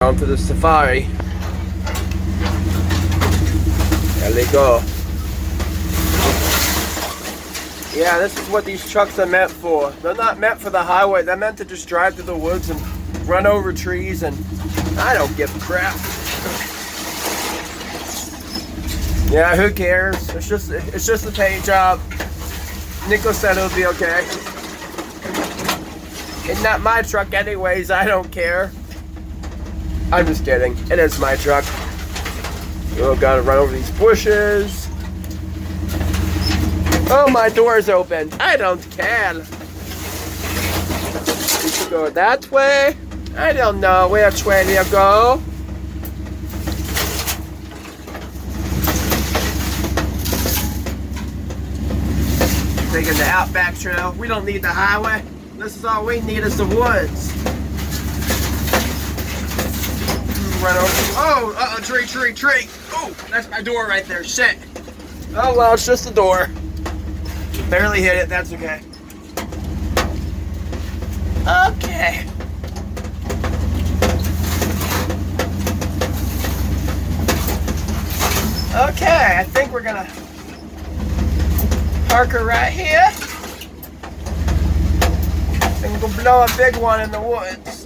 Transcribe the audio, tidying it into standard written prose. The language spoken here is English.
Onto the safari. There they go. Yeah, this is what these trucks are meant for. They're not meant for the highway. They're meant to just drive through the woods and run over trees, and I don't give a crap. Yeah, who cares? It's just a paint job. Nico said it'll be okay. It's not my truck anyways, I don't care. I'm just kidding. It is my truck. Oh, gotta run over these bushes. Oh, my door's open. I don't care. We should go that way. I don't know which way to go. Taking the Outback Trail. We don't need the highway. This is all we need is the woods. Run over. Oh, tree. Oh, that's my door right there. Shit. Oh, well, it's just a door. Barely hit it. That's okay. Okay. Okay, I think we're gonna park her right here. And we'll blow a big one in the woods.